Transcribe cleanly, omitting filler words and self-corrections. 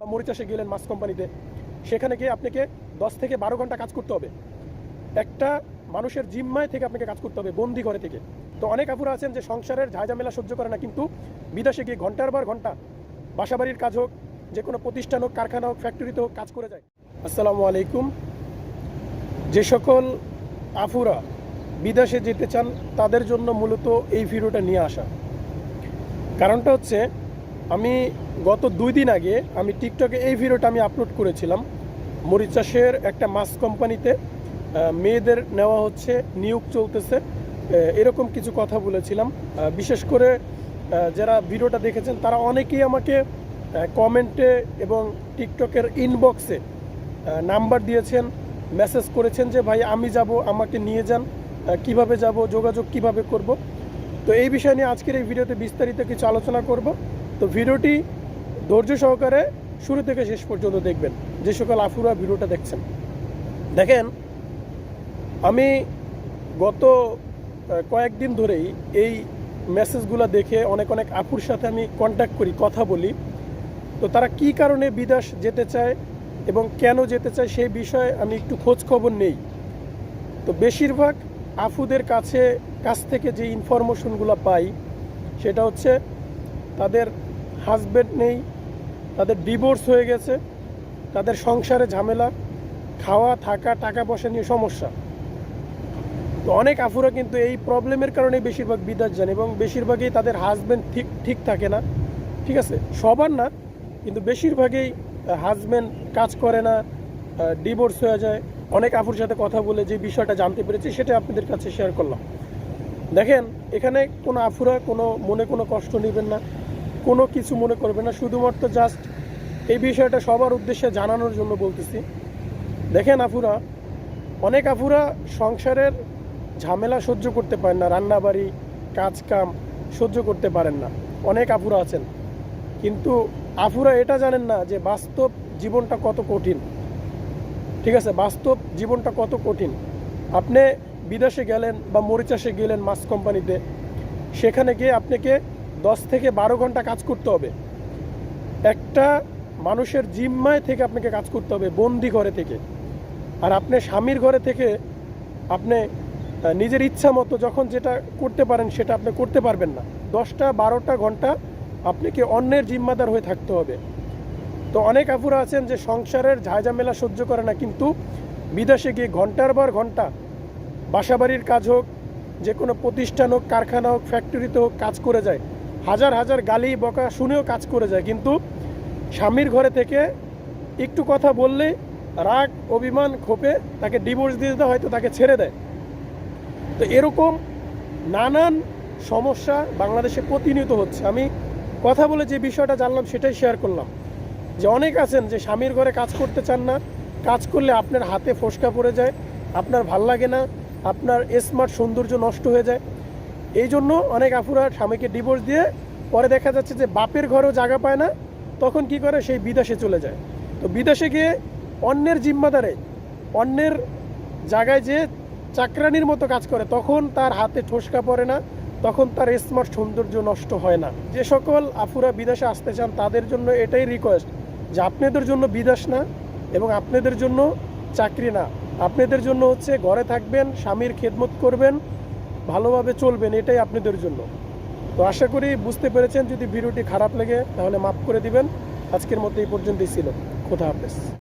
মরিচাষে গেলেন মাছ কোম্পানিতে, সেখানে গিয়ে আপনাকে 10 থেকে 12 ঘন্টা কাজ করতে হবে। একটা মানুষের জিম্মায় থেকে আপনাকে কাজ করতে হবে, বন্দি ঘরে থেকে। তো অনেক আপুরা আছেন যে সংসারের ঝামেলা সহ্য করে না, কিন্তু বিদেশে গিয়ে ঘন্টার পর ঘন্টা বাসাবাড়ির কাজ হোক, যে কোনো প্রতিষ্ঠান হোক, কারখানা হোক, ফ্যাক্টরিতে হোক, কাজ করে যায়। আসসালামু আলাইকুম। যে সকল আফুরা বিদেশে যেতে চান তাদের জন্য মূলত এই ভিডিওটা নিয়ে আসা। কারণটা হচ্ছে, আমি গত 2 দিন আগে আমি টিকটকে এই ভিডিওটা আমি আপলোড করেছিলাম। মরিচাষের একটা মাছ কোম্পানিতে মেয়েদের নেওয়া হচ্ছে, নিয়োগ চলতেছে, এরকম কিছু কথা বলেছিলাম। বিশেষ করে যারা ভিডিওটা দেখেছেন তারা অনেকেই আমাকে কমেন্টে এবং টিকটকের ইনবক্সে নাম্বার দিয়েছেন, মেসেজ করেছেন যে ভাই আমি যাব, আমাকে নিয়ে যান, কিভাবে যাব, যোগাযোগ কিভাবে করব। তো এই বিষয় নিয়ে আজকের এই ভিডিওতে বিস্তারিত কিছু আলোচনা করব। তো ভিডিওটি ধৈর্য সহকারে শুরু থেকে শেষ পর্যন্ত দেখবেন, যে সকল আফুরা ভিডিওটা দেখছেন। দেখেন, আমি গত কয়েকদিন ধরেই এই মেসেজগুলো দেখে অনেক আপুর সাথে আমি কন্ট্যাক্ট করি, কথা বলি। তো তারা কি কারণে বিদেশ যেতে চায় এবং কেন যেতে চায় সেই বিষয়ে আমি একটু খোঁজ খবর নেই। তো বেশিরভাগ আফুদের কাছ থেকে যে ইনফরমেশনগুলো পাই সেটা হচ্ছে তাদের হাজব্যান্ড নেই, তাদের ডিভোর্স হয়ে গেছে, তাদের সংসারে ঝামেলা, খাওয়া থাকা, টাকা পয়সা নিয়ে সমস্যা। তো অনেক আফুরা কিন্তু এই প্রবলেমের কারণে বেশিরভাগ বিদেশ যান, এবং বেশিরভাগই তাদের হাজব্যান্ড ঠিক থাকে না। ঠিক আছে, সবার না, কিন্তু বেশিরভাগই হাজব্যান্ড কাজ করে না, ডিভোর্স হয়ে যায়। অনেক আফুর সাথে কথা বলে যে বিষয়টা জানতে পেরেছি সেটা আপনাদের কাছে শেয়ার করলাম। দেখেন, এখানে কোনো আফুরা কোনো কষ্ট নেবেন না, কোনো কিছু মনে করবেন না, শুধুমাত্র জাস্ট এই বিষয়টা সবার উদ্দেশ্যে জানানোর জন্য বলতেছি। দেখেন আফুরা, অনেক আফুরা সংসারের ঝামেলা সহ্য করতে পারেন না, রান্নাবাড়ি কাজ কাম সহ্য করতে পারেন না, অনেক আফুরা আছেন। কিন্তু আফুরা এটা জানেন না যে বাস্তব জীবনটা কত কঠিন। ঠিক আছে, বাস্তব জীবনটা কত কঠিন। আপনি বিদেশে গেলেন বা মরিচাষে গেলেন মাছ কোম্পানিতে, সেখানে গিয়ে আপনাকে 10 থেকে 12 ঘন্টা কাজ করতে হবে। একটা মানুষের জিম্মায় থেকে আপনাকে কাজ করতে হবে, বন্দি ঘরে থেকে। আর আপনি স্বামীর ঘরে থেকে আপনি নিজের ইচ্ছা মতো যখন যেটা করতে পারেন সেটা আপনি করতে পারবেন না। 10-12টা ঘন্টা আপনাকে অন্যের জিম্মাদার হয়ে থাকতে হবে। তো অনেক আফুরা আছেন যে সংসারের ঝামেলা সহ্য করে না, কিন্তু বিদেশে গিয়ে ঘন্টার পর ঘন্টা বাসাবাড়ির কাজ হোক, যে কোনো প্রতিষ্ঠান হোক, কারখানা হোক, ফ্যাক্টরিতে হোক, কাজ করে যায়। হাজার গালি বকা শুনেও কাজ করে যায়, কিন্তু স্বামীর ঘরে থেকে একটু কথা বললে রাগ, অভিমান, ক্ষোভে তাকে ডিভোর্স দিয়ে দেয়, হয়তো তাকে ছেড়ে দেয়। তো এরকম নানান সমস্যা বাংলাদেশে প্রতিনিয়ত হচ্ছে। আমি কথা বলে যে বিষয়টা জানলাম সেটাই শেয়ার করলাম, যে অনেক আছেন যে স্বামীর ঘরে কাজ করতে চান না, কাজ করলে আপনার হাতে ফোসকা পড়ে যায়, আপনার ভাল লাগে না, আপনার স্মার্ট সৌন্দর্য নষ্ট হয়ে যায়। এই জন্য অনেক আফুরা স্বামীকে ডিভোর্স দিয়ে পরে দেখা যাচ্ছে যে বাপের ঘরেও জায়গা পায় না, তখন কি করে, সেই বিদেশে চলে যায়। তো বিদেশে গিয়ে অন্যের জিম্মাদারে, অন্যের জায়গায় যে চাকরানির মতো কাজ করে, তখন তার হাতে ঠোসকা পড়ে না, তখন তার স্মার্ট সৌন্দর্য নষ্ট হয় না। যে সকল আফুরা বিদেশে আসতে চান তাদের জন্য এটাই রিকোয়েস্ট, যে আপনাদের জন্য বিদেশ না এবং আপনাদের জন্য চাকরি না, আপনাদের জন্য হচ্ছে ঘরে থাকবেন, স্বামীর খেদমত করবেন, ভালোভাবে চলবেন, এটাই আপনাদের জন্য। তো আশা করি বুঝতে পেরেছেন। যদি ভিডিওটি খারাপ লাগে তাহলে মাফ করে দিবেন। আজকের মতো এই পর্যন্তই ছিল। খোদা হাফেজ।